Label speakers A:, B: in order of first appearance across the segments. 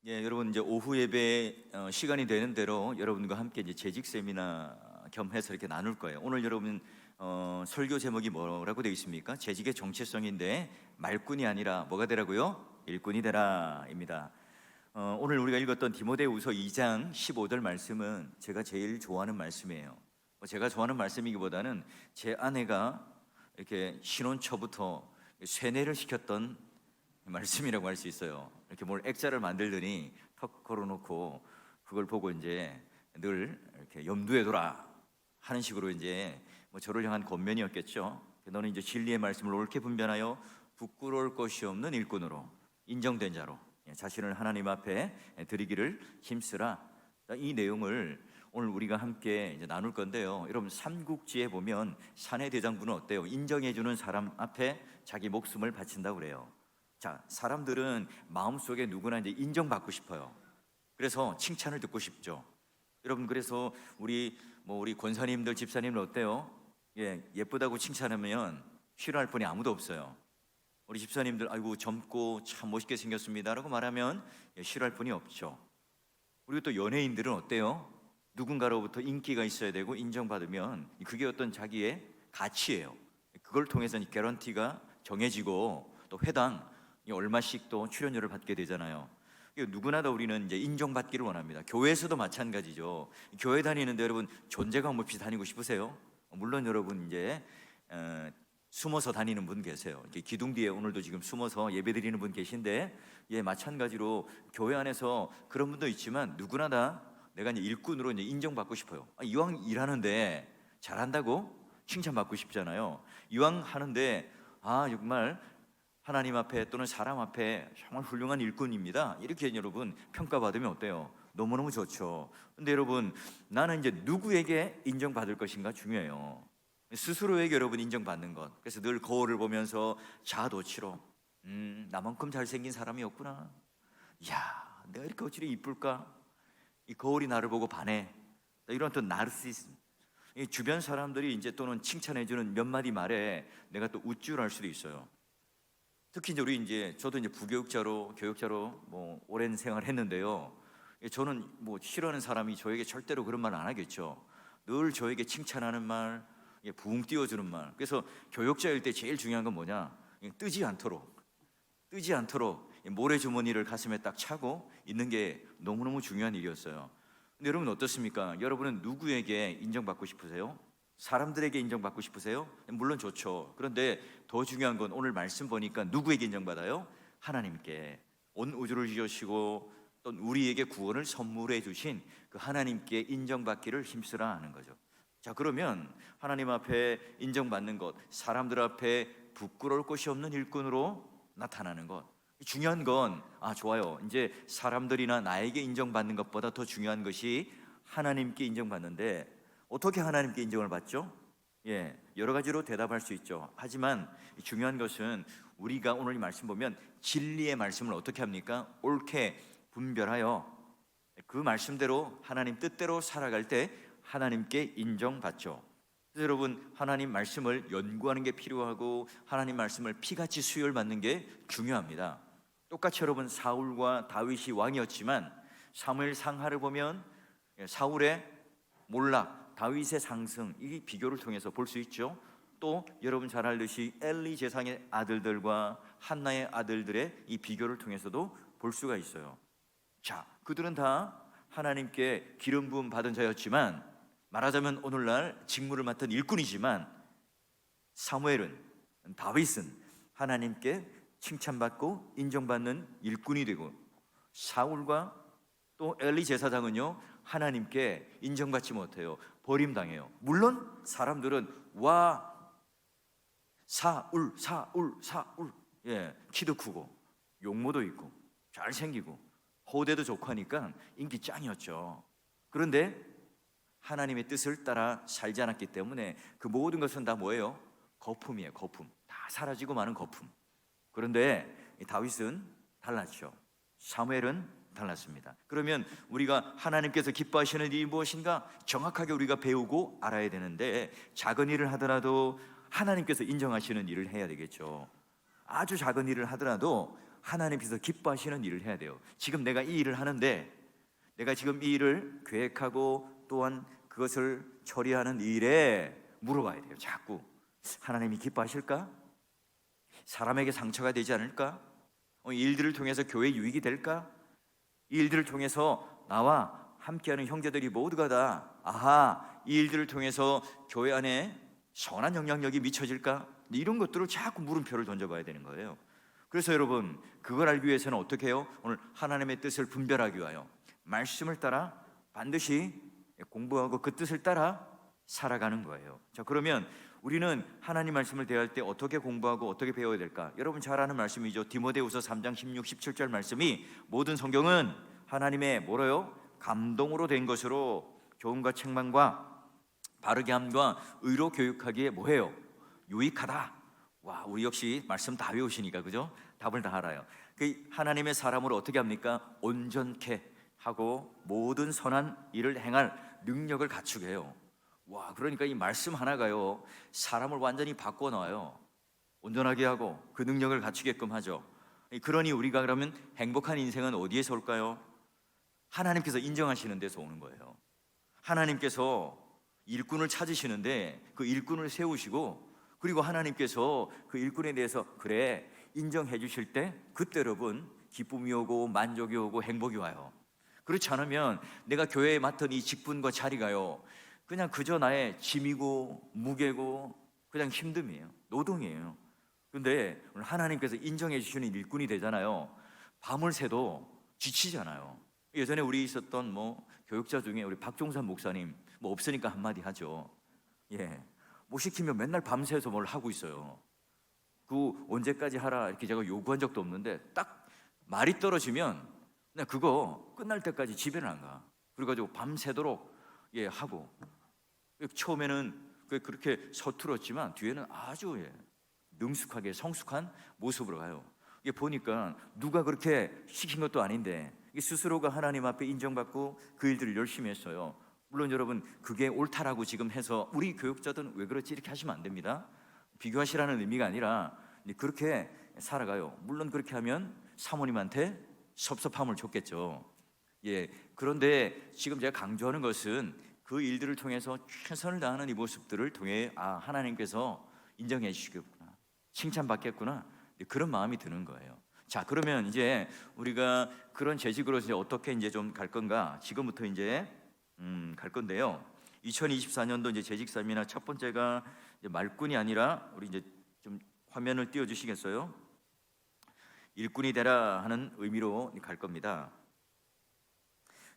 A: 예, 여러분 이제 오후 예배 시간이 되는 대로 여러분과 함께 이제 재직 세미나 겸해서 이렇게 나눌 거예요. 오늘 여러분 설교 제목이 뭐라고 되어 있습니까? 재직의 정체성인데 말꾼이 아니라 뭐가 되라고요? 일꾼이 되라입니다. 오늘 우리가 읽었던 디모데후서 2장 15절 말씀은 제가 제일 좋아하는 말씀이에요. 제가 좋아하는 말씀이기보다는 제 아내가 이렇게 신혼 초부터 세뇌를 시켰던 말씀이라고 할 수 있어요. 이렇게 뭘 액자를 만들더니 턱 걸어놓고 그걸 보고 이제 늘 이렇게 염두에 둬라 하는 식으로 이제 뭐 저를 향한 권면이었겠죠. 너는 이제 진리의 말씀을 옳게 분별하여 부끄러울 것이 없는 일꾼으로 인정된 자로 자신을 하나님 앞에 드리기를 힘쓰라. 이 내용을 오늘 우리가 함께 이제 나눌 건데요. 여러분 삼국지에 보면 사내 대장부는 어때요? 인정해주는 사람 앞에 자기 목숨을 바친다고 그래요. 자, 사람들은 마음속에 누구나 이제 인정받고 싶어요. 그래서 칭찬을 듣고 싶죠. 여러분 그래서 우리 권사님들, 집사님들 어때요? 예쁘다고 칭찬하면 싫어할 분이 아무도 없어요. 우리 집사님들 아이고 젊고 참 멋있게 생겼습니다라고 말하면 싫어할 분이 없죠. 그리고 또 연예인들은 어때요? 누군가로부터 인기가 있어야 되고 인정받으면 그게 어떤 자기의 가치예요. 그걸 통해서 개런티가 정해지고 또 회당 얼마씩 또 출연료를 받게 되잖아요. 누구나 다 우리는 이제 인정받기를 원합니다. 교회에서도 마찬가지죠. 교회 다니는데 여러분 존재감 없이 다니고 싶으세요? 물론 여러분 이제 숨어서 다니는 분 계세요. 기둥 뒤에 오늘도 지금 숨어서 예배드리는 분 계신데 마찬가지로 교회 안에서 그런 분도 있지만 누구나 다 내가 이제 일꾼으로 이제 인정받고 싶어요. 이왕 일하는데 잘한다고 칭찬받고 싶잖아요. 이왕 하는데 정말 하나님 앞에 또는 사람 앞에 정말 훌륭한 일꾼입니다. 이렇게 여러분 평가받으면 어때요? 너무너무 좋죠. 근데 여러분 나는 이제 누구에게 인정받을 것인가 중요해요. 스스로에게 여러분 인정받는 것. 그래서 늘 거울을 보면서 자아도취로 나만큼 잘생긴 사람이 없구나. 이야 내가 이렇게 어찌나 이쁠까? 이 거울이 나를 보고 반해. 이런 어떤 나르시즘. 주변 사람들이 이제 또는 칭찬해주는 몇 마디 말에 내가 또 우쭐할 수도 있어요. 특히 이제 저도 이제 부교육자로 교육자로 오랜 생활을 했는데요. 저는 싫어하는 사람이 저에게 절대로 그런 말 안 하겠죠. 늘 저에게 칭찬하는 말, 부흥 띄워주는 말. 그래서 교육자일 때 제일 중요한 건 뭐냐? 뜨지 않도록 모래주머니를 가슴에 딱 차고 있는 게 너무너무 중요한 일이었어요. 근데 여러분 어떻습니까? 여러분은 누구에게 인정받고 싶으세요? 사람들에게 인정받고 싶으세요? 물론 좋죠. 그런데 더 중요한 건 오늘 말씀 보니까 누구에게 인정받아요? 하나님께. 온 우주를 지으시고 또 우리에게 구원을 선물해 주신 그 하나님께 인정받기를 힘쓰라 하는 거죠. 자, 그러면 하나님 앞에 인정받는 것, 사람들 앞에 부끄러울 것이 없는 일꾼으로 나타나는 것. 중요한 건 좋아요. 이제 사람들이나 나에게 인정받는 것보다 더 중요한 것이 하나님께 인정받는데 어떻게 하나님께 인정을 받죠? 여러 가지로 대답할 수 있죠. 하지만 중요한 것은 우리가 오늘 이 말씀 보면 진리의 말씀을 어떻게 합니까? 옳게 분별하여 그 말씀대로 하나님 뜻대로 살아갈 때 하나님께 인정받죠. 그래서 여러분 하나님 말씀을 연구하는 게 필요하고 하나님 말씀을 피같이 수혈받는 게 중요합니다. 똑같이 여러분 사울과 다윗이 왕이었지만 사무엘 상하를 보면 사울의 몰락, 다윗의 상승, 이 비교를 통해서 볼 수 있죠. 또 여러분 잘 알듯이 엘리 제사장의 아들들과 한나의 아들들의 이 비교를 통해서도 볼 수가 있어요. 자, 그들은 다 하나님께 기름 부음 받은 자였지만 말하자면 오늘날 직무를 맡은 일꾼이지만 사무엘은, 다윗은 하나님께 칭찬받고 인정받는 일꾼이 되고 사울과 또 엘리 제사장은요 하나님께 인정받지 못해요. 버림당해요. 물론 사람들은 와 사울 키도 크고 용모도 있고 잘생기고 호대도 좋고 하니까 인기 짱이었죠. 그런데 하나님의 뜻을 따라 살지 않았기 때문에 그 모든 것은 다 뭐예요? 거품이에요. 거품. 다 사라지고 마는 거품. 그런데 다윗은 달랐죠. 사무엘은 달랐습니다. 그러면 우리가 하나님께서 기뻐하시는 일이 무엇인가 정확하게 우리가 배우고 알아야 되는데 작은 일을 하더라도 하나님께서 인정하시는 일을 해야 되겠죠. 아주 작은 일을 하더라도 하나님께서 기뻐하시는 일을 해야 돼요. 지금 내가 이 일을 하는데, 내가 지금 이 일을 계획하고 또한 그것을 처리하는 일에 물어봐야 돼요. 자꾸 하나님이 기뻐하실까? 사람에게 상처가 되지 않을까? 이 일들을 통해서 교회 유익이 될까? 이 일들을 통해서 나와 함께하는 형제들이 모두가 다 이 일들을 통해서 교회 안에 선한 영향력이 미쳐질까? 이런 것들을 자꾸 물음표를 던져봐야 되는 거예요. 그래서 여러분, 그걸 알기 위해서는 어떻게 해요? 오늘 하나님의 뜻을 분별하기 위하여 말씀을 따라 반드시 공부하고 그 뜻을 따라 살아가는 거예요. 자, 그러면 우리는 하나님 말씀을 대할 때 어떻게 공부하고 어떻게 배워야 될까? 여러분 잘 아는 말씀이죠. 디모데후서 3장 16, 17절 말씀이 모든 성경은 하나님의 뭐래요? 감동으로 된 것으로 교훈과 책망과 바르게 함과 의로 교육하기에 뭐해요? 유익하다. 와, 우리 역시 말씀 다 외우시니까 그죠? 답을 다 알아요. 그 하나님의 사람을 어떻게 합니까? 온전케 하고 모든 선한 일을 행할 능력을 갖추게 해요. 와, 그러니까 이 말씀 하나가요 사람을 완전히 바꿔놔요. 온전하게 하고 그 능력을 갖추게끔 하죠. 그러니 우리가 그러면 행복한 인생은 어디에서 올까요? 하나님께서 인정하시는 데서 오는 거예요. 하나님께서 일꾼을 찾으시는데 그 일꾼을 세우시고, 그리고 하나님께서 그 일꾼에 대해서 그래 인정해 주실 때 그때 여러분 기쁨이 오고 만족이 오고 행복이 와요. 그렇지 않으면 내가 교회에 맡은 이 직분과 자리가요 그냥 그저 나의 짐이고 무게고 그냥 힘듦이에요. 노동이에요. 근데 오늘 하나님께서 인정해 주시는 일꾼이 되잖아요. 밤을 새도 지치잖아요. 예전에 우리 있었던 교육자 중에 우리 박종산 목사님 없으니까 한마디 하죠. 뭐 시키면 맨날 밤새서 뭘 하고 있어요. 그 언제까지 하라 이렇게 제가 요구한 적도 없는데 딱 말이 떨어지면 그냥 그거 끝날 때까지 집에는 안 가. 그래가지고 밤새도록 하고, 처음에는 그렇게 서툴었지만 뒤에는 아주 능숙하게 성숙한 모습으로 가요. 이게 보니까 누가 그렇게 시킨 것도 아닌데 스스로가 하나님 앞에 인정받고 그 일들을 열심히 했어요. 물론 여러분 그게 옳다라고 지금 해서 우리 교육자들은 왜 그렇지 이렇게 하시면 안 됩니다. 비교하시라는 의미가 아니라 그렇게 살아가요. 물론 그렇게 하면 사모님한테 섭섭함을 줬겠죠. 그런데 지금 제가 강조하는 것은 그 일들을 통해서 최선을 다하는 이 모습들을 통해 하나님께서 인정해 주시겠구나, 칭찬받겠구나, 그런 마음이 드는 거예요. 자, 그러면 이제 우리가 그런 재직으로서 이제 어떻게 이제 좀 갈 건가? 지금부터 이제 갈 건데요. 2024년도 이제 재직 삶이나 첫 번째가 이제 말꾼이 아니라 우리 이제 좀 화면을 띄워 주시겠어요? 일꾼이 되라 하는 의미로 갈 겁니다.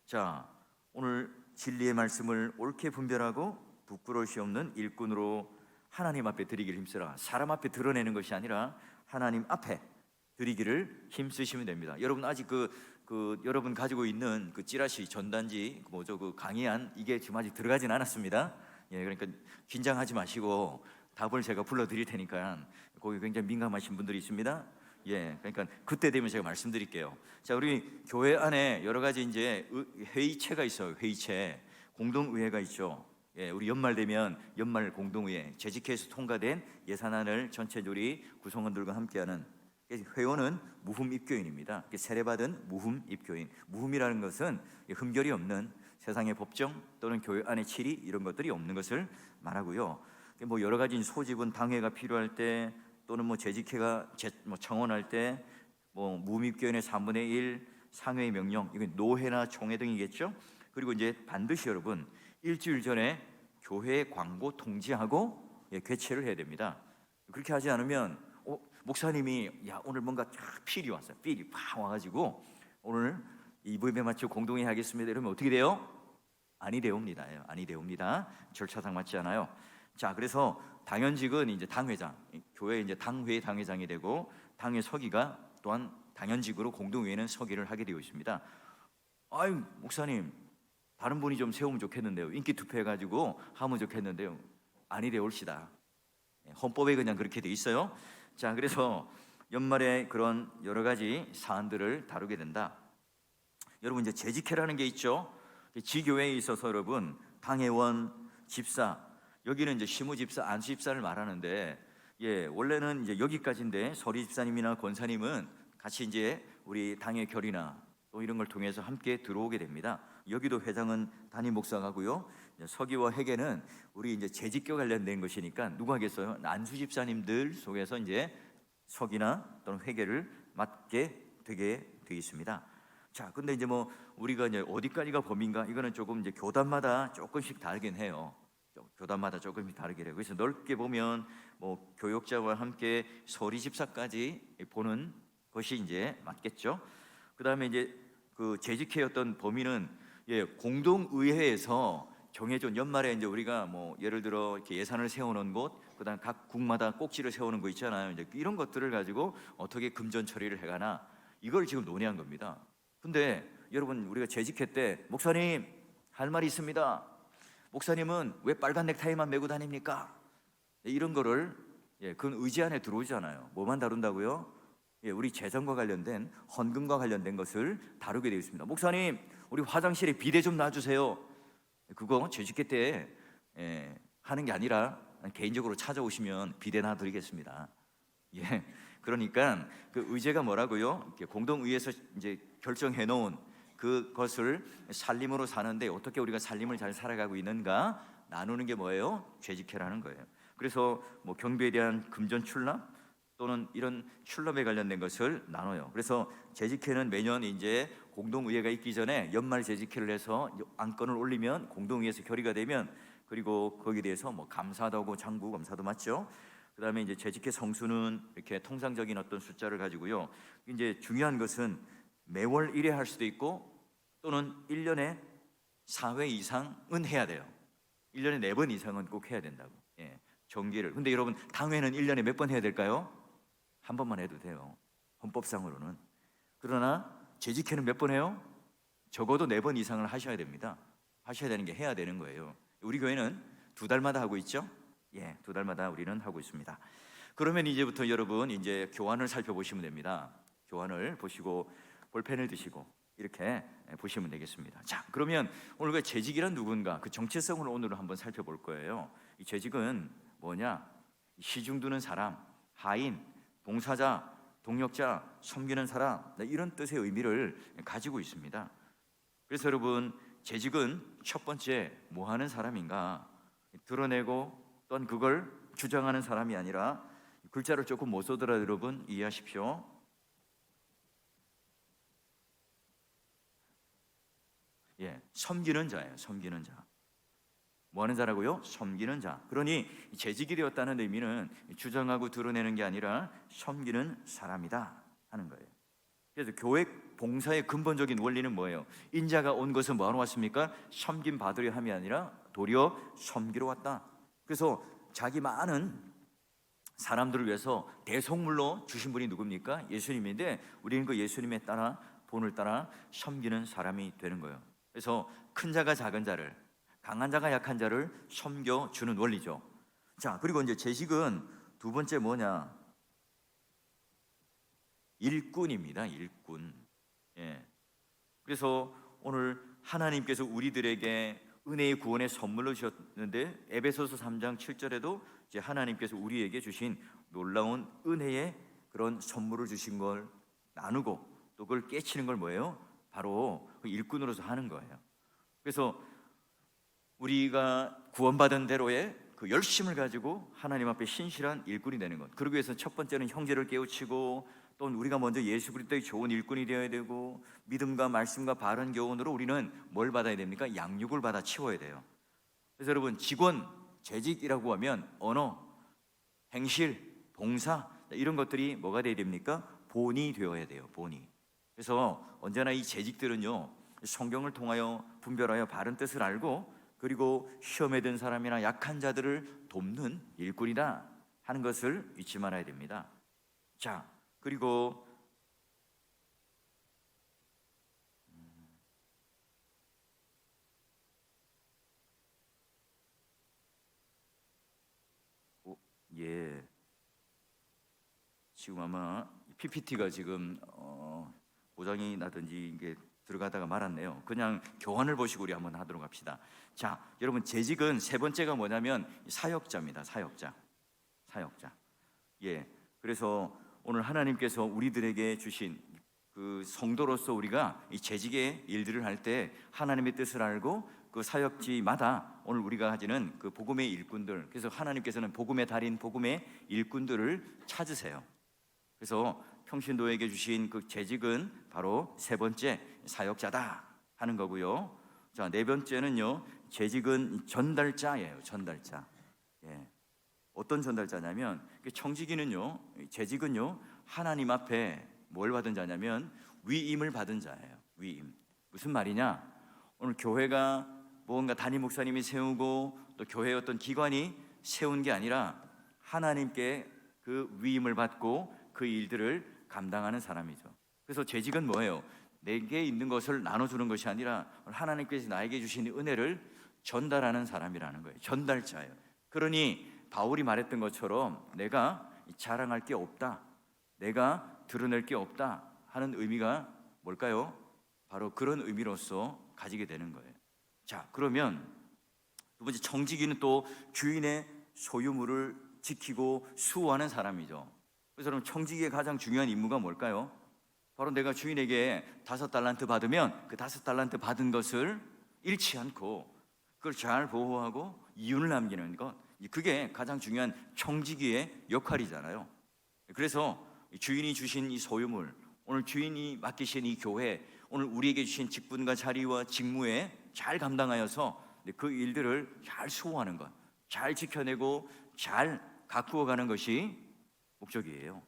A: 자, 오늘 진리의 말씀을 옳게 분별하고 부끄러움이 없는 일꾼으로 하나님 앞에 드리기를 힘쓰라. 사람 앞에 드러내는 것이 아니라 하나님 앞에 드리기를 힘쓰시면 됩니다. 여러분 아직 여러분 가지고 있는 그 찌라시 전단지 그 강의안 이게 지금 아직 들어가진 않았습니다. 그러니까 긴장하지 마시고 답을 제가 불러드릴 테니까 거기 굉장히 민감하신 분들이 있습니다. 그러니까 그때 되면 제가 말씀드릴게요. 자, 우리 교회 안에 여러 가지 이제 회의체가 있어요. 회의체, 공동의회가 있죠. 우리 연말 되면 연말 공동의회, 재직회에서 통과된 예산안을 전체 우리 구성원들과 함께하는 회원은 무흠 입교인입니다. 세례받은 무흠 입교인. 무흠이라는 것은 흠결이 없는 세상의 법정 또는 교회 안의 치리 이런 것들이 없는 것을 말하고요. 여러 가지 소집은 당회가 필요할 때 또는 재직회가 청원할 때 무흠 입교인의 3분의 1 상회의 명령, 이건 노회나 총회 등이겠죠. 그리고 이제 반드시 여러분 일주일 전에 교회 광고 통지하고 개최를 해야 됩니다. 그렇게 하지 않으면 목사님이 오늘 뭔가 필이 왔어요. 필이 팍 와가지고 오늘 이 모임에 맞춰 공동회의 하겠습니다. 이러면 어떻게 돼요? 아니 되옵니다. 아니 되옵니다. 절차상 맞지 않아요. 자, 그래서 당연직은 이제 당회장, 교회 이제 당회 당회장이 되고 당회 서기가 또한 당연직으로 공동회의는 서기를 하게 되어 있습니다. 아유 목사님 다른 분이 좀 세우면 좋겠는데요. 인기 투표해가지고 하면 좋겠는데요. 아니 되옵시다. 헌법에 그냥 그렇게 돼 있어요. 자, 그래서 연말에 그런 여러 가지 사안들을 다루게 된다. 여러분 이제 재직회라는 게 있죠. 지교회에 있어서 여러분 당회원, 집사, 여기는 이제 시무집사, 안수집사를 말하는데 원래는 이제 여기까지인데 서리 집사님이나 권사님은 같이 이제 우리 당의 결의나 또 이런 걸 통해서 함께 들어오게 됩니다. 여기도 회장은 담임 목사가고요. 서기와 회계는 우리 이제 재직교 관련된 것이니까 누가 하겠어요? 안수 집사님들 속에서 이제 서기나 또는 회계를 맡게 되게 돼 있습니다. 자, 근데 이제 뭐 우리가 이제 어디까지가 범인가? 이거는 조금 이제 교단마다 조금씩 다르긴 해요. 교단마다 조금씩 다르긴 해요. 그래서 넓게 보면 뭐 교역자와 함께 서리 집사까지 보는 것이 이제 맞겠죠. 그다음에 이제 그 재직회였던 범위는 공동의회에서 정해준 연말에 이제 우리가 뭐 예를 들어 이렇게 예산을 세워놓은 곳, 그다음 각 국마다 꼭지를 세우는 거 있잖아요. 이제 이런 것들을 가지고 어떻게 금전 처리를 해가나 이걸 지금 논의한 겁니다. 근데 여러분 우리가 재직회 때 목사님 할 말이 있습니다. 목사님은 왜 빨간 넥타이만 메고 다닙니까? 이런 거를 그건 의지 안에 들어오잖아요. 뭐만 다룬다고요? 우리 재정과 관련된 헌금과 관련된 것을 다루게 되어 있습니다. 목사님 우리 화장실에 비데 좀 놔주세요. 그거 재직회 때 하는 게 아니라 개인적으로 찾아오시면 비데 놔드리겠습니다. 그러니까 그 의제가 뭐라고요? 공동의회에서 이제 결정해 놓은 그것을 살림으로 사는데 어떻게 우리가 살림을 잘 살아가고 있는가 나누는 게 뭐예요? 재직회라는 거예요. 그래서 뭐 경비에 대한 금전 출납 또는 이런 출납에 관련된 것을 나눠요. 그래서 재직회는 매년 이제 공동의회가 있기 전에 연말 재직회를 해서 안건을 올리면 공동의회에서 결의가 되면 그리고 거기에 대해서 뭐 감사도 하고 장부 감사도 맞죠. 그다음에 이제 재직회 성수는 이렇게 통상적인 어떤 숫자를 가지고요. 이제 중요한 것은 매월 1회 할 수도 있고 또는 1년에 4회 이상은 해야 돼요. 1년에 4번 이상은 꼭 해야 된다고. 정기를. 근데 여러분 당회는 1년에 몇 번 해야 될까요? 한 번만 해도 돼요. 헌법상으로는. 그러나 재직회는 몇 번 해요? 적어도 4번 이상을 하셔야 됩니다. 하셔야 되는 게 해야 되는 거예요. 우리 교회는 2달마다 하고 있죠? 2달마다 우리는 하고 있습니다. 그러면 이제부터 여러분 이제 교환을 살펴보시면 됩니다. 교환을 보시고 볼펜을 드시고 이렇게 보시면 되겠습니다. 자, 그러면 오늘 그 재직이란 누군가 그 정체성을 오늘은 한번 살펴볼 거예요. 이 재직은 뭐냐? 시중 두는 사람, 하인, 봉사자, 동역자, 섬기는 사람 이런 뜻의 의미를 가지고 있습니다. 그래서 여러분 재직은 첫 번째 뭐 하는 사람인가? 드러내고 또한 그걸 주장하는 사람이 아니라 글자를 조금 못 써더라도 여러분 이해하십시오. 섬기는 자예요. 섬기는 자. 뭐 하는 자라고요? 섬기는 자. 그러니 재직이 되었다는 의미는 주장하고 드러내는 게 아니라 섬기는 사람이다 하는 거예요. 그래서 교회 봉사의 근본적인 원리는 뭐예요? 인자가 온 것은 뭐하러 왔습니까? 섬김 받으려 함이 아니라 도리어 섬기러 왔다. 그래서 자기 많은 사람들을 위해서 대속물로 주신 분이 누굽니까? 예수님인데 우리는 그 예수님에 따라 본을 따라 섬기는 사람이 되는 거예요. 그래서 큰 자가 작은 자를, 강한 자가 약한 자를 섬겨주는 원리죠. 자, 그리고 이제 재직은 두 번째 뭐냐? 일꾼입니다. 일꾼. 그래서 오늘 하나님께서 우리들에게 은혜의 구원의 선물로 주셨는데 에베소서 3장 7절에도 이제 하나님께서 우리에게 주신 놀라운 은혜의 그런 선물을 주신 걸 나누고 또 그걸 깨치는 걸 뭐예요? 바로 그 일꾼으로서 하는 거예요. 그래서 우리가 구원받은 대로의 그 열심을 가지고 하나님 앞에 신실한 일꾼이 되는 것. 그러기 위해서 첫 번째는 형제를 깨우치고 또 우리가 먼저 예수 그리스도의 좋은 일꾼이 되어야 되고 믿음과 말씀과 바른 교훈으로 우리는 뭘 받아야 됩니까? 양육을 받아 치워야 돼요. 그래서 여러분 직원, 재직이라고 하면 언어, 행실, 봉사 이런 것들이 뭐가 되어야 됩니까? 본이 되어야 돼요. 본이. 그래서 언제나 이 재직들은요 성경을 통하여 분별하여 바른 뜻을 알고 그리고 시험에 든 사람이나 약한 자들을 돕는 일꾼이다 하는 것을 잊지 말아야 됩니다. 자, 그리고 지금 아마 PPT가 지금 고장이 나든지 이게 들어가다가 말았네요. 그냥 교환을 보시고 우리 한번 하도록 합시다. 자, 여러분 재직은 세 번째가 뭐냐면 사역자입니다. 사역자. 그래서 오늘 하나님께서 우리들에게 주신 그 성도로서 우리가 이 재직의 일들을 할 때 하나님의 뜻을 알고 그 사역지마다 오늘 우리가 가지는 그 복음의 일꾼들, 그래서 하나님께서는 복음의 달인, 복음의 일꾼들을 찾으세요. 그래서 평신도에게 주신 그 재직은 바로 세 번째 사역자다 하는 거고요. 자, 네 번째는요, 재직은 전달자예요. 전달자. 예. 어떤 전달자냐면 청지기는요, 재직은요, 하나님 앞에 뭘 받은 자냐면 위임을 받은 자예요. 위임. 무슨 말이냐? 오늘 교회가 뭔가 담임 목사님이 세우고 또 교회의 어떤 기관이 세운 게 아니라 하나님께 그 위임을 받고 그 일들을 감당하는 사람이죠. 그래서 재직은 뭐예요? 내게 있는 것을 나눠주는 것이 아니라 하나님께서 나에게 주신 은혜를 전달하는 사람이라는 거예요. 전달자예요. 그러니 바울이 말했던 것처럼 내가 자랑할 게 없다, 내가 드러낼 게 없다 하는 의미가 뭘까요? 바로 그런 의미로서 가지게 되는 거예요. 자, 그러면 두 번째, 청지기는 또 주인의 소유물을 지키고 수호하는 사람이죠. 그래서 그럼 청지기의 가장 중요한 임무가 뭘까요? 바로 내가 주인에게 5달란트 받으면 그 5달란트 받은 것을 잃지 않고 그걸 잘 보호하고 이윤을 남기는 것, 그게 가장 중요한 청지기의 역할이잖아요. 그래서 주인이 주신 이 소유물, 오늘 주인이 맡기신 이 교회, 오늘 우리에게 주신 직분과 자리와 직무에 잘 감당하여서 그 일들을 잘 수호하는 것, 잘 지켜내고 잘 가꾸어 가는 것이 목적이에요.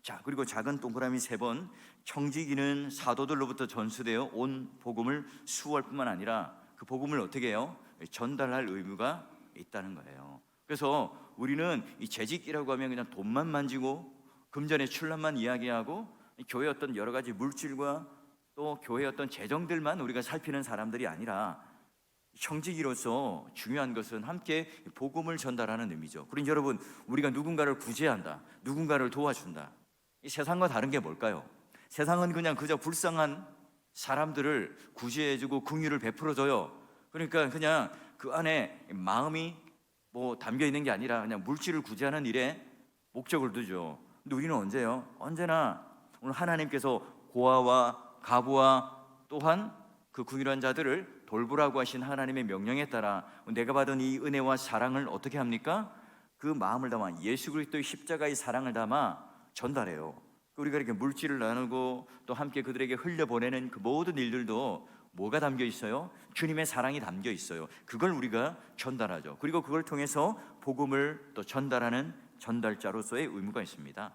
A: 자, 그리고 작은 동그라미 3번, 청지기는 사도들로부터 전수되어 온 복음을 수호할 뿐만 아니라 그 복음을 어떻게 해요? 전달할 의무가 있다는 거예요. 그래서 우리는 이 재직이라고 하면 그냥 돈만 만지고 금전의 출납만 이야기하고 교회 어떤 여러 가지 물질과 또 교회 어떤 재정들만 우리가 살피는 사람들이 아니라 청지기로서 중요한 것은 함께 복음을 전달하는 의미죠. 그러니 여러분, 우리가 누군가를 구제한다, 누군가를 도와준다, 이 세상과 다른 게 뭘까요? 세상은 그냥 그저 불쌍한 사람들을 구제해주고 긍휼을 베풀어줘요. 그러니까 그냥 그 안에 마음이 뭐 담겨 있는 게 아니라 그냥 물질을 구제하는 일에 목적을 두죠. 근데 우리는 언제요? 언제나 오늘 하나님께서 고아와 가부와 또한 그 긍휼한 자들을 돌보라고 하신 하나님의 명령에 따라 내가 받은 이 은혜와 사랑을 어떻게 합니까? 그 마음을 담아 예수 그리스도의 십자가의 사랑을 담아 전달해요. 우리가 이렇게 물질을 나누고 또 함께 그들에게 흘려보내는 그 모든 일들도 뭐가 담겨 있어요? 주님의 사랑이 담겨 있어요. 그걸 우리가 전달하죠. 그리고 그걸 통해서 복음을 또 전달하는 전달자로서의 의무가 있습니다.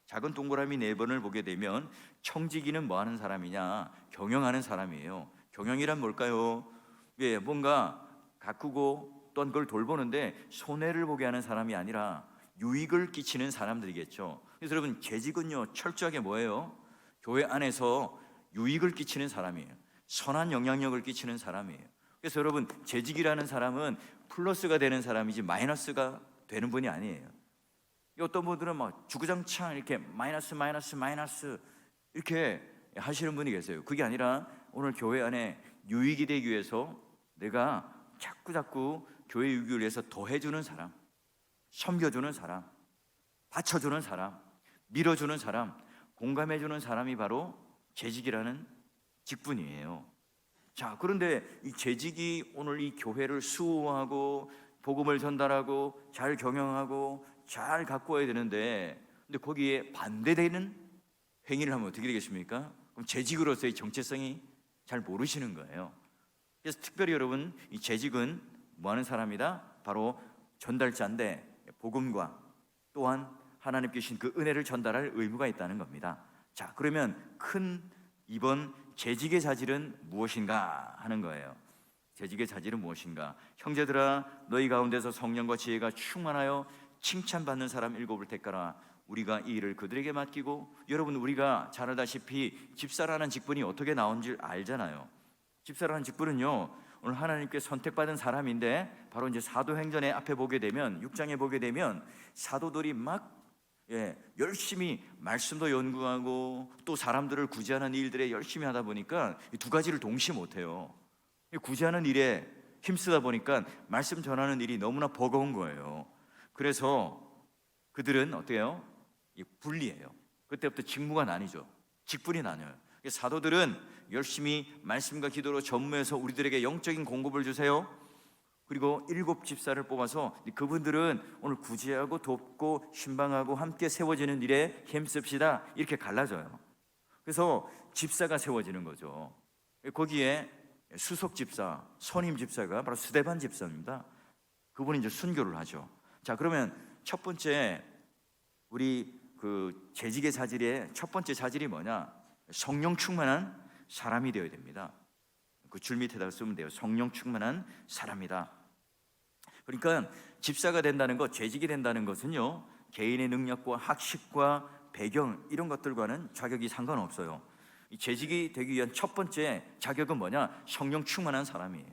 A: 작은 동그라미 4번을 보게 되면 청지기는 뭐 하는 사람이냐? 경영하는 사람이에요. 경영이란 뭘까요? 예, 뭔가 가꾸고 또한 그걸 돌보는데 손해를 보게 하는 사람이 아니라 유익을 끼치는 사람들이겠죠. 그래서 여러분, 재직은요 철저하게 뭐예요? 교회 안에서 유익을 끼치는 사람이에요. 선한 영향력을 끼치는 사람이에요. 그래서 여러분, 재직이라는 사람은 플러스가 되는 사람이지 마이너스가 되는 분이 아니에요. 어떤 분들은 막 주구장창 이렇게 마이너스 이렇게 하시는 분이 계세요. 그게 아니라 오늘 교회 안에 유익이 되기 위해서 내가 자꾸 교회 유익을 위해서 더해주는 사람, 섬겨주는 사람, 받쳐주는 사람, 밀어주는 사람, 공감해주는 사람이 바로 재직이라는 직분이에요. 자, 그런데 이 재직이 오늘 이 교회를 수호하고 복음을 전달하고 잘 경영하고 잘 가꾸어야 되는데, 근데 거기에 반대되는 행위를 하면 어떻게 되겠습니까? 그럼 재직으로서의 정체성이 잘 모르시는 거예요. 그래서 특별히 여러분, 이 재직은 뭐 하는 사람이다? 바로 전달자인데 복음과 또한 하나님께 주신 그 은혜를 전달할 의무가 있다는 겁니다. 자, 그러면 큰 이번 재직의 자질은 무엇인가 하는 거예요. 재직의 자질은 무엇인가? 형제들아, 너희 가운데서 성령과 지혜가 충만하여 칭찬받는 사람 7을 택하라. 우리가 이 일을 그들에게 맡기고, 여러분, 우리가 잘 알다시피 집사라는 직분이 어떻게 나온 줄 알잖아요. 집사라는 직분은요, 오늘 하나님께 선택받은 사람인데, 바로 이제 사도행전의 앞에 보게 되면, 6장에 보게 되면 사도들이 막 열심히 말씀도 연구하고 또 사람들을 구제하는 일들에 열심히 하다 보니까 이 두 가지를 동시에 못해요. 구제하는 일에 힘쓰다 보니까 말씀 전하는 일이 너무나 버거운 거예요. 그래서 그들은 어때요? 분리해요. 그때부터 직무가 나뉘죠. 직분이 나뉘어요. 사도들은 열심히 말씀과 기도로 전무해서 우리들에게 영적인 공급을 주세요. 그리고 7 집사를 뽑아서 그분들은 오늘 구제하고 돕고 신방하고 함께 세워지는 일에 힘씁시다, 이렇게 갈라져요. 그래서 집사가 세워지는 거죠. 거기에 수석 집사, 선임 집사가 바로 스데반 집사입니다. 그분이 이제 순교를 하죠. 자, 그러면 첫 번째 우리 그 재직의 자질의 첫 번째 자질이 뭐냐? 성령 충만한 사람이 되어야 됩니다. 그 줄 밑에다가 쓰면 돼요. 성령 충만한 사람이다. 그러니까 집사가 된다는 것, 재직이 된다는 것은요, 개인의 능력과 학식과 배경 이런 것들과는 자격이 상관없어요. 이 재직이 되기 위한 첫 번째 자격은 뭐냐? 성령 충만한 사람이에요.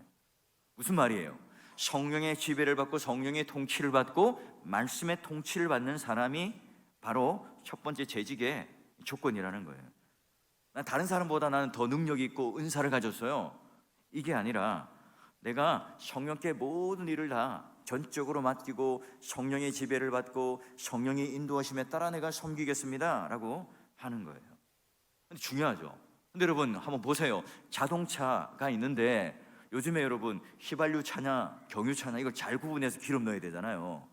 A: 무슨 말이에요? 성령의 지배를 받고 성령의 통치를 받고 말씀의 통치를 받는 사람이 바로 첫 번째 재직의 조건이라는 거예요. 난 다른 사람보다 나는 더 능력이 있고 은사를 가졌어요. 이게 아니라 내가 성령께 모든 일을 다 전적으로 맡기고 성령의 지배를 받고 성령의 인도하심에 따라 내가 섬기겠습니다 라고 하는 거예요. 근데 중요하죠. 근데 여러분 한번 보세요. 자동차가 있는데 요즘에 여러분 휘발유 차냐 경유차냐 이걸 잘 구분해서 기름 넣어야 되잖아요.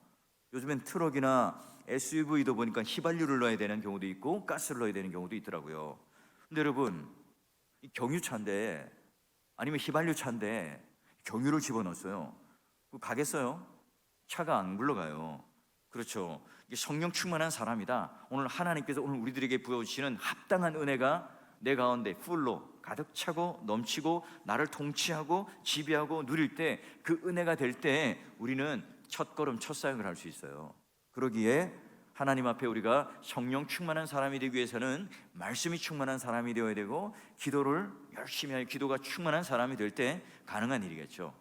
A: 요즘엔 트럭이나 SUV도 보니까 휘발유를 넣어야 되는 경우도 있고 가스를 넣어야 되는 경우도 있더라고요. 근데 여러분 이 경유차인데 아니면 휘발유차인데 경유를 집어넣었어요. 가겠어요? 차가 안 굴러가요. 그렇죠. 이게 성령 충만한 사람이다. 오늘 하나님께서 오늘 우리들에게 부어주시는 합당한 은혜가 내 가운데 풀로 가득 차고 넘치고 나를 통치하고 지배하고 누릴 때 그 은혜가 될 때 우리는 첫걸음 첫사역을 할 수 있어요. 그러기에 하나님 앞에 우리가 성령 충만한 사람이 되기 위해서는 말씀이 충만한 사람이 되어야 되고 기도를 열심히 하여 기도가 충만한 사람이 될 때 가능한 일이겠죠.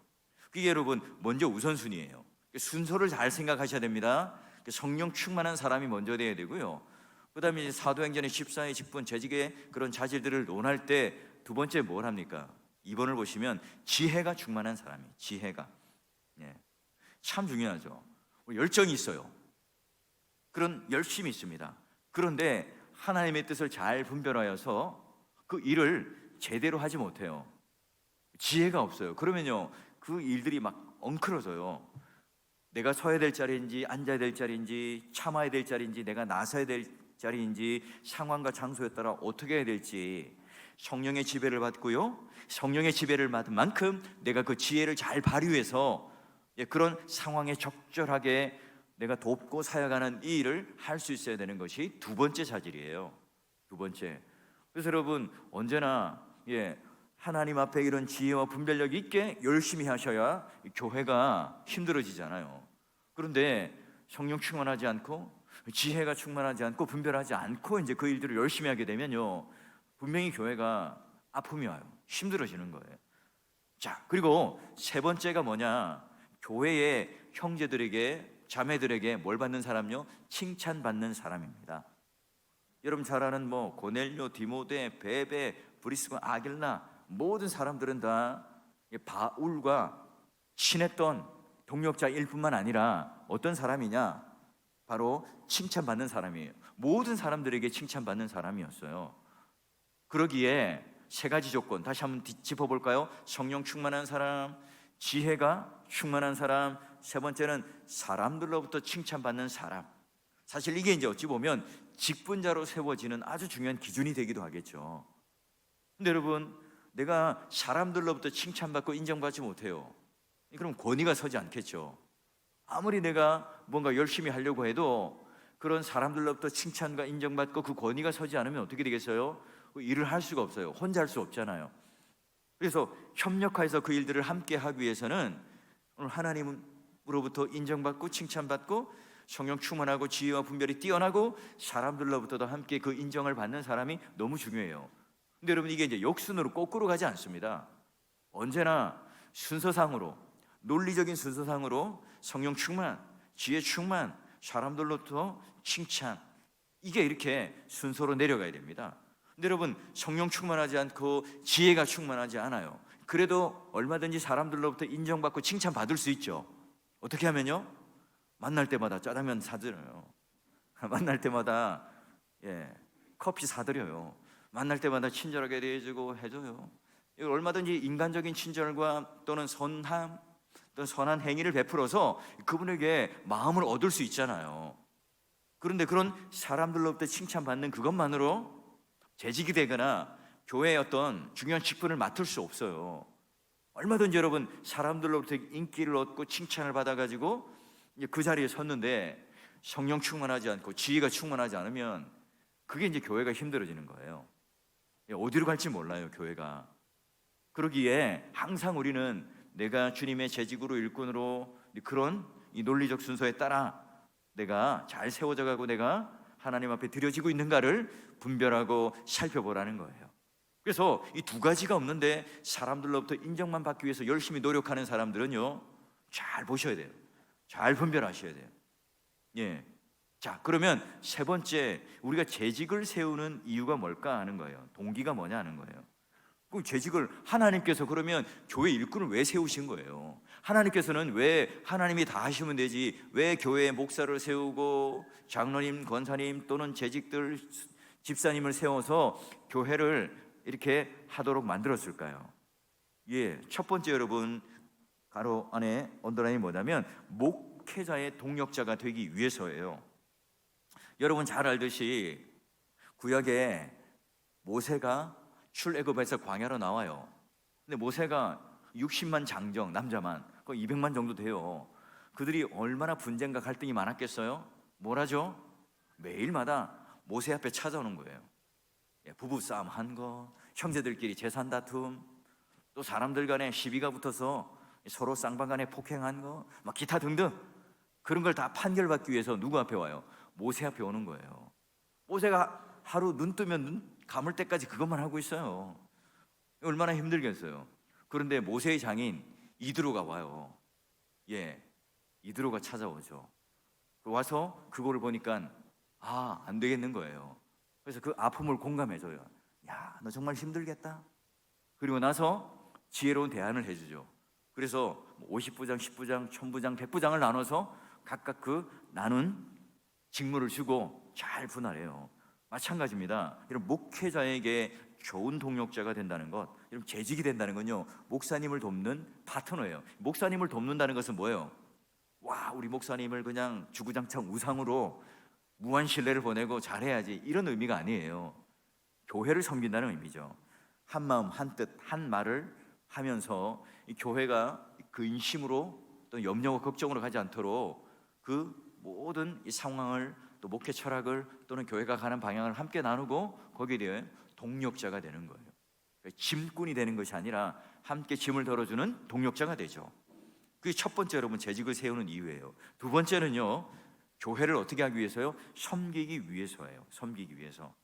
A: 그게 여러분 먼저 우선순위예요. 순서를 잘 생각하셔야 됩니다. 성령 충만한 사람이 먼저 돼야 되고요. 그 다음에 사도행전의 14의 직분 재직의 그런 자질들을 논할 때 두 번째 뭘 합니까? 2번을 보시면 지혜가 충만한 사람이 지혜가 참 중요하죠. 열정이 있어요. 그런 열심이 있습니다. 그런데 하나님의 뜻을 잘 분별하여서 그 일을 제대로 하지 못해요. 지혜가 없어요. 그러면요 그 일들이 막 엉클어져요. 내가 서야 될 자리인지 앉아야 될 자리인지 참아야 될 자리인지 내가 나서야 될 자리인지 상황과 장소에 따라 어떻게 해야 될지 성령의 지배를 받고요, 성령의 지배를 받은 만큼 내가 그 지혜를 잘 발휘해서 그런 상황에 적절하게 내가 돕고 사역하는 이 일을 할 수 있어야 되는 것이 두 번째 자질이에요. 두 번째. 그래서 여러분 언제나 하나님 앞에 이런 지혜와 분별력 있게 열심히 하셔야 교회가 힘들어지잖아요. 그런데 성령 충만하지 않고 지혜가 충만하지 않고 분별하지 않고 이제 그 일들을 열심히 하게 되면요 분명히 교회가 아픔이 와요. 힘들어지는 거예요. 자, 그리고 세 번째가 뭐냐? 교회의 형제들에게 자매들에게 뭘 받는 사람요? 칭찬받는 사람입니다. 여러분 잘 아는 뭐 고넬료, 디모데, 베베, 브리스과 아길라 모든 사람들은 다 바울과 친했던 동역자일 뿐만 아니라 어떤 사람이냐? 바로 칭찬받는 사람이에요. 모든 사람들에게 칭찬받는 사람이었어요. 그러기에 세 가지 조건 다시 한번 짚어볼까요? 성령 충만한 사람, 지혜가 충만한 사람, 세 번째는 사람들로부터 칭찬받는 사람. 사실 이게 이제 어찌 보면 직분자로 세워지는 아주 중요한 기준이 되기도 하겠죠. 근데 여러분 내가 사람들로부터 칭찬받고 인정받지 못해요. 그럼 권위가 서지 않겠죠. 아무리 내가 뭔가 열심히 하려고 해도 그런 사람들로부터 칭찬과 인정받고 그 권위가 서지 않으면 어떻게 되겠어요? 그 일을 할 수가 없어요. 혼자 할 수 없잖아요. 그래서 협력해서 그 일들을 함께 하기 위해서는 오늘 하나님으로부터 인정받고 칭찬받고 성령 충만하고 지혜와 분별이 뛰어나고 사람들로부터도 함께 그 인정을 받는 사람이 너무 중요해요. 근데 여러분 이게 이제 역순으로 거꾸로 가지 않습니다. 언제나 순서상으로 논리적인 순서상으로 성령 충만, 지혜 충만, 사람들로부터 칭찬 이게 이렇게 순서로 내려가야 됩니다. 근데 여러분 성령 충만하지 않고 지혜가 충만하지 않아요. 그래도 얼마든지 사람들로부터 인정받고 칭찬받을 수 있죠. 어떻게 하면요? 만날 때마다 짜장면 사드려요. 만날 때마다 커피 사드려요. 만날 때마다 친절하게 대해주고 해줘요. 얼마든지 인간적인 친절과 또는 선함 또는 선한 행위를 베풀어서 그분에게 마음을 얻을 수 있잖아요. 그런데 그런 사람들로부터 칭찬받는 그것만으로 재직이 되거나 교회의 어떤 중요한 직분을 맡을 수 없어요. 얼마든지 여러분 사람들로부터 인기를 얻고 칭찬을 받아가지고 이제 그 자리에 섰는데 성령 충만하지 않고 지혜가 충만하지 않으면 그게 이제 교회가 힘들어지는 거예요. 어디로 갈지 몰라요, 교회가. 그러기에 항상 우리는 내가 주님의 재직으로 일꾼으로 그런 이 논리적 순서에 따라 내가 잘 세워져 가고 내가 하나님 앞에 드려지고 있는가를 분별하고 살펴보라는 거예요. 그래서 이 두 가지가 없는데 사람들로부터 인정만 받기 위해서 열심히 노력하는 사람들은요, 잘 보셔야 돼요. 잘 분별하셔야 돼요. 예. 자, 그러면 세 번째, 우리가 재직을 세우는 이유가 뭘까 하는 거예요. 동기가 뭐냐 하는 거예요. 그 재직을 하나님께서 그러면 교회 일꾼을 왜 세우신 거예요? 하나님께서는 왜 하나님이 다 하시면 되지 왜 교회에 목사를 세우고 장로님, 권사님 또는 재직들 집사님을 세워서 교회를 이렇게 하도록 만들었을까요? 예, 첫 번째 여러분 가로 안에 언더라인이 뭐냐면 목회자의 동력자가 되기 위해서예요. 여러분 잘 알듯이 구약에 모세가 출애굽에서 광야로 나와요. 근데 모세가 60만 장정 남자만 거의 200만 정도 돼요. 그들이 얼마나 분쟁과 갈등이 많았겠어요? 뭐라죠? 매일마다 모세 앞에 찾아오는 거예요. 부부싸움 한 거, 형제들끼리 재산 다툼, 또 사람들 간에 시비가 붙어서 서로 쌍방간에 폭행한 거, 막 기타 등등 그런 걸 다 판결받기 위해서 누구 앞에 와요? 모세 앞에 오는 거예요. 모세가 하루 눈 뜨면 눈 감을 때까지 그것만 하고 있어요. 얼마나 힘들겠어요. 그런데 모세의 장인 이드로가 와요. 예, 이드로가 찾아오죠. 와서 그거를 보니까 안 되겠는 거예요. 그래서 그 아픔을 공감해줘요. 야, 너 정말 힘들겠다. 그리고 나서 지혜로운 대안을 해주죠. 그래서 50부장, 10부장, 1000부장, 100부장을 나눠서 각각 그 나눈 직무를 주고 잘 분할해요. 마찬가지입니다. 이런 목회자에게 좋은 동력자가 된다는 것, 이런 재직이 된다는 건요, 목사님을 돕는 파트너예요. 목사님을 돕는다는 것은 뭐예요? 와, 우리 목사님을 그냥 주구장창 우상으로 무한 신뢰를 보내고 잘해야지 이런 의미가 아니에요. 교회를 섬긴다는 의미죠. 한 마음, 한 뜻, 한 말을 하면서 이 교회가 근심으로 또 염려와 걱정으로 가지 않도록 그 모든 이 상황을 또 목회 철학을 또는 교회가 가는 방향을 함께 나누고 거기에 대해 동력자가 되는 거예요. 짐꾼이 되는 것이 아니라 함께 짐을 덜어주는 동력자가 되죠. 그게 첫 번째 여러분 재직을 세우는 이유예요. 두 번째는요, 교회를 어떻게 하기 위해서요? 섬기기 위해서예요. 섬기기 위해서.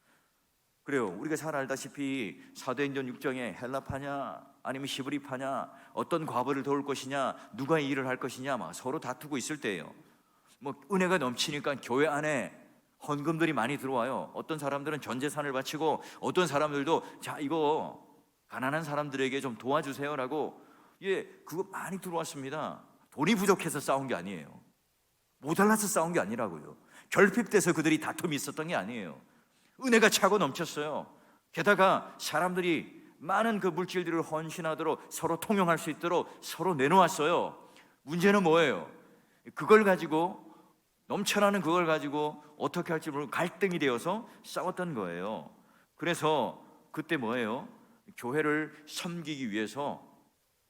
A: 그래요. 우리가 잘 알다시피 사도행전 6장에 헬라파냐 아니면 히브리파냐, 어떤 과부를 도울 것이냐, 누가 이 일을 할 것이냐 막 서로 다투고 있을 때예요. 뭐 은혜가 넘치니까 교회 안에 헌금들이 많이 들어와요. 어떤 사람들은 전 재산을 바치고 어떤 사람들도 자, 이거 가난한 사람들에게 좀 도와주세요라고, 그거 많이 들어왔습니다. 돈이 부족해서 싸운 게 아니에요. 모자라서 싸운 게 아니라고요. 결핍돼서 그들이 다툼이 있었던 게 아니에요. 은혜가 차고 넘쳤어요. 게다가 사람들이 많은 그 물질들을 헌신하도록 서로 통용할 수 있도록 서로 내놓았어요. 문제는 뭐예요? 그걸 가지고, 넘쳐나는 그걸 가지고 어떻게 할지 모르고 갈등이 되어서 싸웠던 거예요. 그래서 그때 뭐예요? 교회를 섬기기 위해서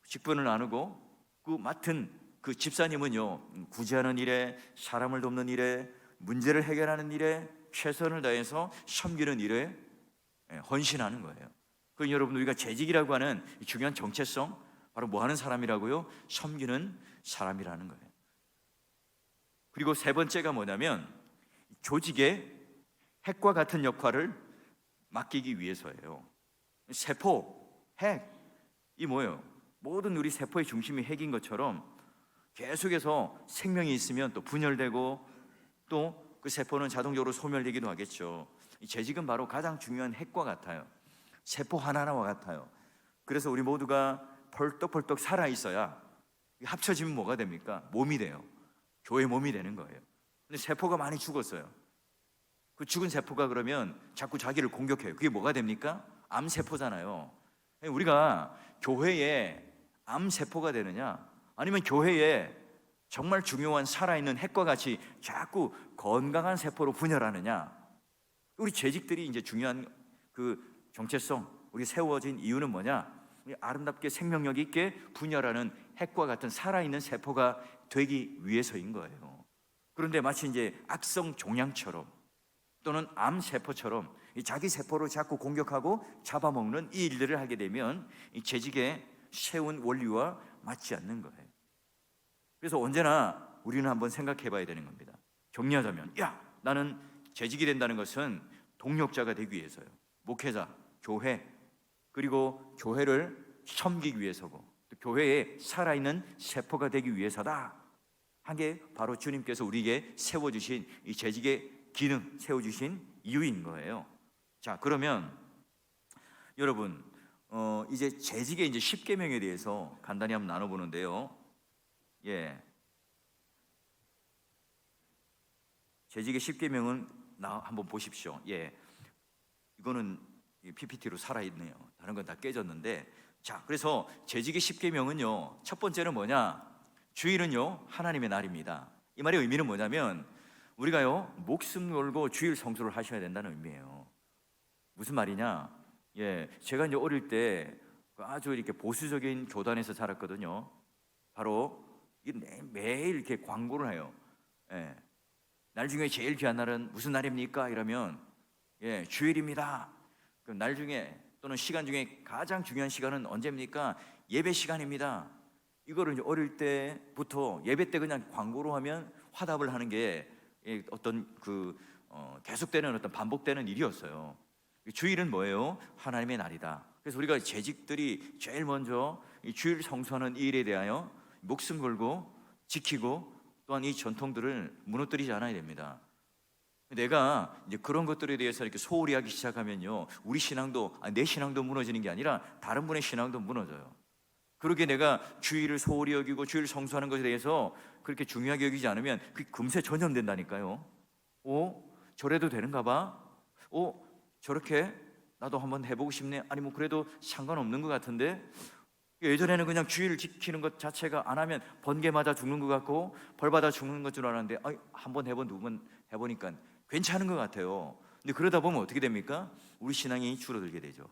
A: 직분을 나누고 그 맡은 그 집사님은요, 구제하는 일에, 사람을 돕는 일에, 문제를 해결하는 일에 최선을 다해서 섬기는 일에 헌신하는 거예요. 그 여러분, 우리가 재직이라고 하는 중요한 정체성, 바로 뭐 하는 사람이라고요? 섬기는 사람이라는 거예요. 그리고 세 번째가 뭐냐면 조직의 핵과 같은 역할을 맡기기 위해서예요. 세포, 핵, 이 뭐예요? 모든 우리 세포의 중심이 핵인 것처럼 계속해서 생명이 있으면 또 분열되고 또 그 세포는 자동적으로 소멸되기도 하겠죠. 이 재직은 바로 가장 중요한 핵과 같아요. 세포 하나하나와 같아요. 그래서 우리 모두가 벌떡벌떡 살아있어야 합쳐지면 뭐가 됩니까? 몸이 돼요. 교회 몸이 되는 거예요. 근데 세포가 많이 죽었어요. 그 죽은 세포가 그러면 자꾸 자기를 공격해요. 그게 뭐가 됩니까? 암세포잖아요. 우리가 교회에 암세포가 되느냐, 아니면 교회에 정말 중요한 살아있는 핵과 같이 자꾸 건강한 세포로 분열하느냐. 우리 재직들이 이제 중요한 그 정체성, 우리 세워진 이유는 뭐냐? 우리 아름답게 생명력 있게 분열하는 핵과 같은 살아있는 세포가 되기 위해서인 거예요. 그런데 마치 이제 악성 종양처럼 또는 암세포처럼 자기 세포를 자꾸 공격하고 잡아먹는 이 일들을 하게 되면 이 재직에 세운 원리와 맞지 않는 거예요. 그래서 언제나 우리는 한번 생각해 봐야 되는 겁니다. 정리하자면, 나는 재직이 된다는 것은 동력자가 되기 위해서요. 목회자, 교회, 그리고 교회를 섬기기 위해서고, 또 교회에 살아있는 세포가 되기 위해서다 한 게 바로 주님께서 우리에게 세워주신 이 재직의 기능, 세워주신 이유인 거예요. 자, 그러면 여러분, 이제 재직의 이제 10계명에 대해서 간단히 한번 나눠보는데요. 재직의 10계명은 한번 보십시오. 이거는 PPT로 살아있네요. 다른 건 다 깨졌는데, 자, 그래서 재직의 10계명은요, 첫 번째는 뭐냐? 주일은요, 하나님의 날입니다. 이 말의 의미는 뭐냐면 우리가요, 목숨 걸고 주일 성수를 하셔야 된다는 의미예요. 무슨 말이냐? 제가 이제 어릴 때 아주 이렇게 보수적인 교단에서 자랐거든요. 바로 매일 이렇게 광고를 해요. 날 중에 제일 귀한 날은 무슨 날입니까? 이러면 주일입니다. 그럼 날 중에 또는 시간 중에 가장 중요한 시간은 언제입니까? 예배 시간입니다. 이거를 이제 어릴 때부터 예배 때 그냥 광고로 하면 화답을 하는 게 어떤 계속되는 어떤 반복되는 일이었어요. 주일은 뭐예요? 하나님의 날이다. 그래서 우리가 재직들이 제일 먼저 이 주일 성수하는 이 일에 대하여 목숨 걸고 지키고 또한 이 전통들을 무너뜨리지 않아야 됩니다. 내가 이제 그런 것들에 대해서 이렇게 소홀히 하기 시작하면요, 우리 신앙도, 내 신앙도 무너지는 게 아니라 다른 분의 신앙도 무너져요. 그렇게 내가 주일을 소홀히 여기고 주일 성수하는 것에 대해서 그렇게 중요하게 여기지 않으면 그게 금세 전염된다니까요. 저래도 되는가 봐. 저렇게 나도 한번 해보고 싶네. 아니 뭐 그래도 상관없는 것 같은데, 예전에는 그냥 주일을 지키는 것 자체가 안 하면 번개 맞아 죽는 것 같고 벌 받아 죽는 것 줄 알았는데, 한 번 해본 두 번 해보니까 괜찮은 것 같아요. 근데 그러다 보면 어떻게 됩니까? 우리 신앙이 줄어들게 되죠.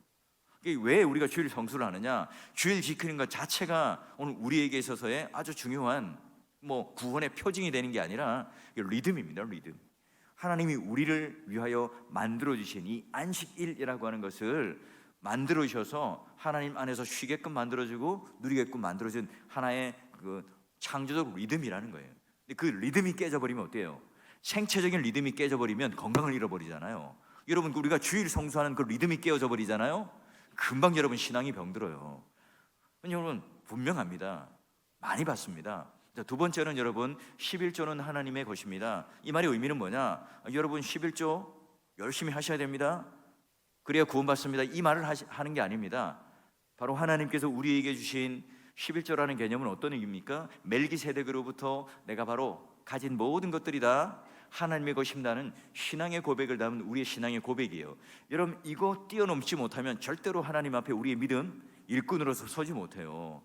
A: 왜 우리가 주일 성수를 하느냐? 주일 지키는 것 자체가 오늘 우리에게 있어서의 아주 중요한 구원의 표징이 되는 게 아니라 리듬입니다. 리듬. 하나님이 우리를 위하여 만들어주신 이 안식일이라고 하는 것을 만들어주셔서 하나님 안에서 쉬게끔 만들어주고 누리게끔 만들어준 하나의 그 창조적 리듬이라는 거예요. 근데 그 리듬이 깨져버리면 어때요? 생체적인 리듬이 깨져버리면 건강을 잃어버리잖아요. 여러분, 우리가 주일 성수하는 그 리듬이 깨어져 버리잖아요. 금방 여러분 신앙이 병들어요. 여러분 분명합니다. 많이 봤습니다. 두 번째는 여러분 11조는 하나님의 것입니다. 이 말의 의미는 뭐냐? 여러분 11조 열심히 하셔야 됩니다. 그래야 구원받습니다. 이 말을 하는 게 아닙니다. 바로 하나님께서 우리에게 주신 11조라는 개념은 어떤 의미입니까? 멜기세덱으로부터 내가 바로 가진 모든 것들이 다 하나님의 것입니다는 신앙의 고백을 담은 우리의 신앙의 고백이에요. 여러분 이거 뛰어넘지 못하면 절대로 하나님 앞에 우리의 믿음 일꾼으로서 서지 못해요.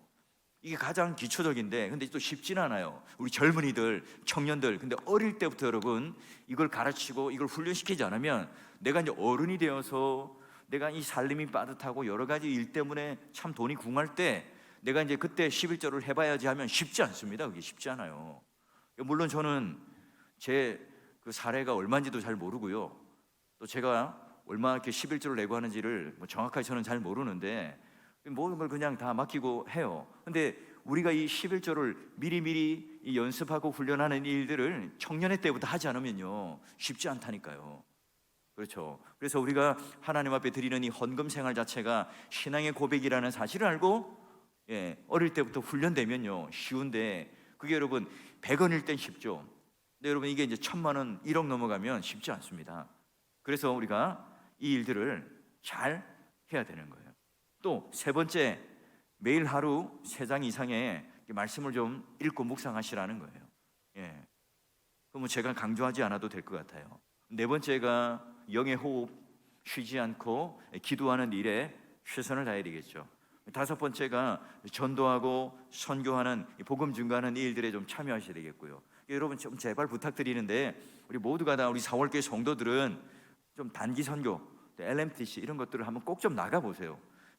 A: 이게 가장 기초적인데 근데 또 쉽지는 않아요. 우리 젊은이들, 청년들, 근데 어릴 때부터 여러분 이걸 가르치고 이걸 훈련시키지 않으면 내가 이제 어른이 되어서 내가 이 살림이 빠듯하고 여러 가지 일 때문에 참 돈이 궁할 때 내가 이제 그때 11조를 해봐야지 하면 쉽지 않습니다. 그게 쉽지 않아요. 물론 저는 제 그 사례가 얼마인지도 잘 모르고요. 또 제가 얼마 이렇게 11조를 내고 하는지를 정확하게 저는 잘 모르는데 모든 걸 그냥 다 맡기고 해요. 근데 우리가 이 11조를 미리미리 이 연습하고 훈련하는 일들을 청년의 때부터 하지 않으면요 쉽지 않다니까요. 그렇죠. 그래서 우리가 하나님 앞에 드리는 이 헌금 생활 자체가 신앙의 고백이라는 사실을 알고 어릴 때부터 훈련되면요 쉬운데 그게 여러분 100원일 땐 쉽죠. 근데 여러분 이게 이제 1000만 원, 1억 넘어가면 쉽지 않습니다. 그래서 우리가 이 일들을 잘 해야 되는 거예요. 또 세 번째, 매일 하루 3장 이상의 말씀을 좀 읽고 묵상하시라는 거예요. 그럼 제가 강조하지 않아도 될 것 같아요. 네 번째가 영의 호흡, 쉬지 않고 기도하는 일에 최선을 다해야 되겠죠. 다섯 번째가 전도하고 선교하는 복음 증거하는 일들에 좀 참여하셔야 되겠고요. 여러분 좀 제발 부탁드리는데 우리 모두가 다 우리 4월교회 성도들은 좀 단기 선교, LMTC 이런 것들을 한번 꼭 좀 나가 보세요.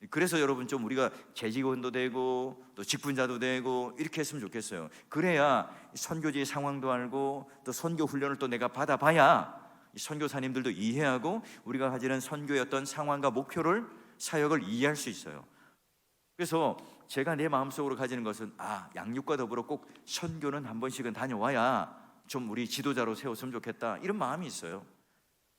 A: 그래서 여러분 좀 우리가 재직원도 되고 또 직분자도 되고 이렇게 했으면 좋겠어요. 그래야 선교지의 상황도 알고 또 선교 훈련을 또 내가 받아봐야 선교사님들도 이해하고 우리가 가지는 선교의 어떤 상황과 목표를 사역을 이해할 수 있어요. 그래서 제가 내 마음속으로 가지는 것은 양육과 더불어 꼭 선교는 한 번씩은 다녀와야 좀 우리 지도자로 세웠으면 좋겠다 이런 마음이 있어요.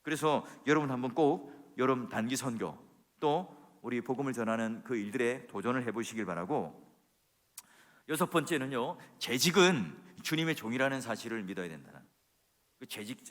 A: 그래서 여러분 한번 꼭 여름 단기 선교 또 우리 복음을 전하는 그 일들에 도전을 해보시길 바라고, 여섯 번째는요, 재직은 주님의 종이라는 사실을 믿어야 된다는 그 재직.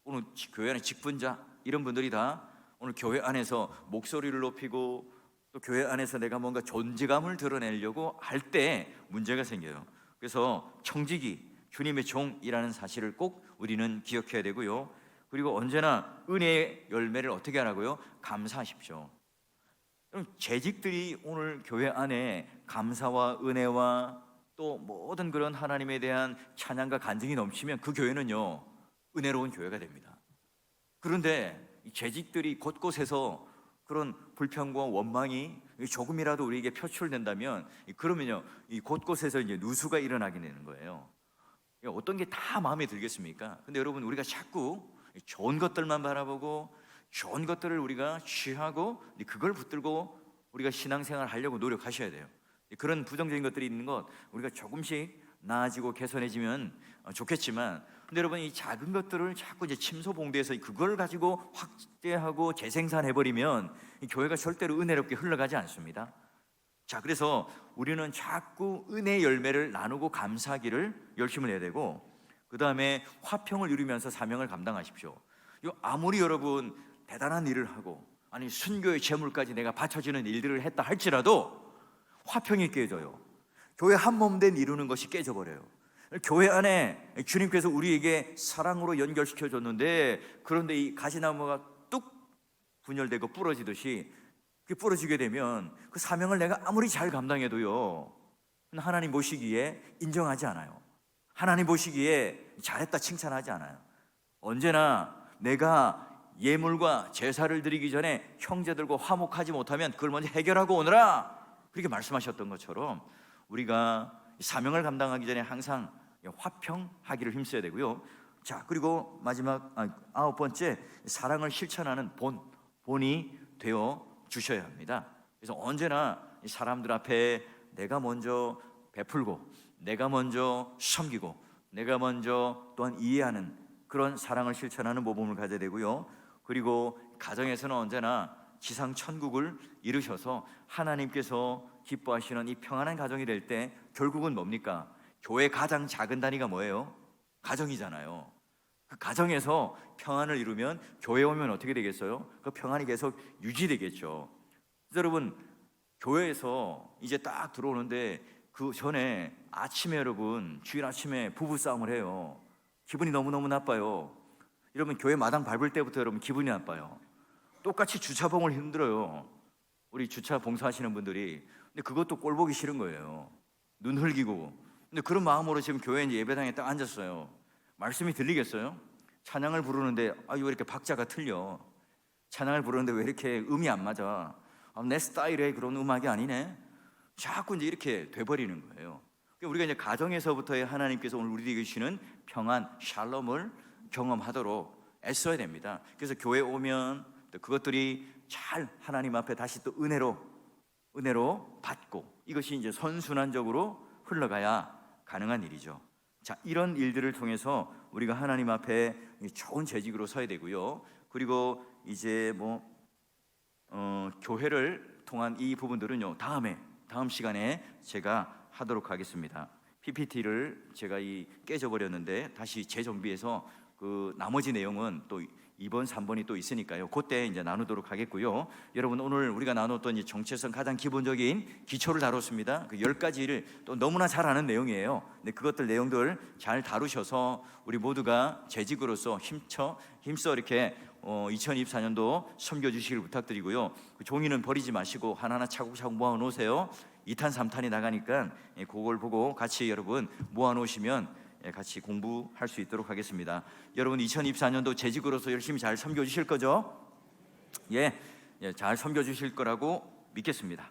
A: 오늘 교회 안에 직분자 이런 분들이 다 오늘 교회 안에서 목소리를 높이고 또 교회 안에서 내가 뭔가 존재감을 드러내려고 할 때 문제가 생겨요. 그래서 청직이 주님의 종이라는 사실을 꼭 우리는 기억해야 되고요. 그리고 언제나 은혜의 열매를 어떻게 하라고요? 감사하십시오. 재직들이 오늘 교회 안에 감사와 은혜와 또 모든 그런 하나님에 대한 찬양과 간증이 넘치면 그 교회는요 은혜로운 교회가 됩니다. 그런데 이 재직들이 곳곳에서 그런 불평과 원망이 조금이라도 우리에게 표출된다면 그러면요 이 곳곳에서 이제 누수가 일어나게 되는 거예요. 어떤 게 다 마음에 들겠습니까? 근데 여러분 우리가 자꾸 좋은 것들만 바라보고 좋은 것들을 우리가 취하고 그걸 붙들고 우리가 신앙생활을 하려고 노력하셔야 돼요. 그런 부정적인 것들이 있는 것 우리가 조금씩 나아지고 개선해지면 좋겠지만, 근데 여러분 이 작은 것들을 자꾸 이제 침소봉대해서 그걸 가지고 확대하고 재생산해버리면 이 교회가 절대로 은혜롭게 흘러가지 않습니다. 자, 그래서 우리는 자꾸 은혜의 열매를 나누고 감사하기를 열심을 해야 되고, 그 다음에 화평을 이루면서 사명을 감당하십시오. 아무리 여러분 대단한 일을 하고 아니 순교의 제물까지 내가 바쳐지는 일들을 했다 할지라도 화평이 깨져요. 교회 한 몸 된 이루는 것이 깨져버려요. 교회 안에 주님께서 우리에게 사랑으로 연결시켜 줬는데, 그런데 이 가시나무가 뚝 분열되고 부러지듯이 부러지게 되면 그 사명을 내가 아무리 잘 감당해도요 하나님 보시기에 인정하지 않아요. 하나님 보시기에 잘했다 칭찬하지 않아요. 언제나 내가 예물과 제사를 드리기 전에 형제들과 화목하지 못하면 그걸 먼저 해결하고 오너라, 그렇게 말씀하셨던 것처럼 우리가 사명을 감당하기 전에 항상 화평하기를 힘써야 되고요. 자, 그리고 마지막 아홉 번째, 사랑을 실천하는 본이 되어 주셔야 합니다. 그래서 언제나 사람들 앞에 내가 먼저 베풀고 내가 먼저 섬기고 내가 먼저 또한 이해하는 그런 사랑을 실천하는 모범을 가져야 되고요. 그리고 가정에서는 언제나 지상 천국을 이루셔서 하나님께서 기뻐하시는 이 평안한 가정이 될 때 결국은 뭡니까? 교회 가장 작은 단위가 뭐예요? 가정이잖아요. 그 가정에서 평안을 이루면 교회 오면 어떻게 되겠어요? 그 평안이 계속 유지되겠죠. 그래서 여러분 교회에서 이제 딱 들어오는데 그 전에 아침에 여러분 주일 아침에 부부싸움을 해요. 기분이 너무너무 나빠요. 여러분 교회 마당 밟을 때부터 여러분 기분이 나빠요. 똑같이 주차봉을 힘들어요. 우리 주차 봉사하시는 분들이. 근데 그것도 꼴 보기 싫은 거예요. 눈 흘기고. 근데 그런 마음으로 지금 교회 이제 예배당에 딱 앉았어요. 말씀이 들리겠어요? 찬양을 부르는데 왜 이렇게 박자가 틀려? 찬양을 부르는데 왜 이렇게 음이 안 맞아? 내 스타일의 그런 음악이 아니네? 자꾸 이제 이렇게 돼버리는 거예요. 우리가 이제 가정에서부터의 하나님께서 오늘 우리에게 주시는 평안, 샬롬을 경험하도록 애써야 됩니다. 그래서 교회 오면 또 그것들이 잘 하나님 앞에 다시 또 은혜로 받고 이것이 이제 선순환적으로 흘러가야 가능한 일이죠. 자, 이런 일들을 통해서 우리가 하나님 앞에 좋은 재직으로 서야 되고요. 그리고 이제 교회를 통한 이 부분들은요 다음 시간에 제가 하도록 하겠습니다. PPT를 제가 깨져버렸는데 다시 재정비해서 그 나머지 내용은 또 2번, 3번이 또 있으니까요. 그때 이제 나누도록 하겠고요. 여러분, 오늘 우리가 나눴던 이 정체성 가장 기본적인 기초를 다뤘습니다. 그 10가지를 또 너무나 잘 아는 내용이에요. 근데 그것들 내용들 잘 다루셔서 우리 모두가 재직으로서 힘써 이렇게 2024년도 섬겨주시길 부탁드리고요. 그 종이는 버리지 마시고 하나하나 차곡차곡 모아놓으세요. 2탄, 3탄이 나가니까 그걸 보고 같이 여러분 모아놓으시면 같이 공부할 수 있도록 하겠습니다. 여러분, 2024년도 재직으로서 열심히 잘 섬겨주실 거죠? 잘 섬겨주실 거라고 믿겠습니다.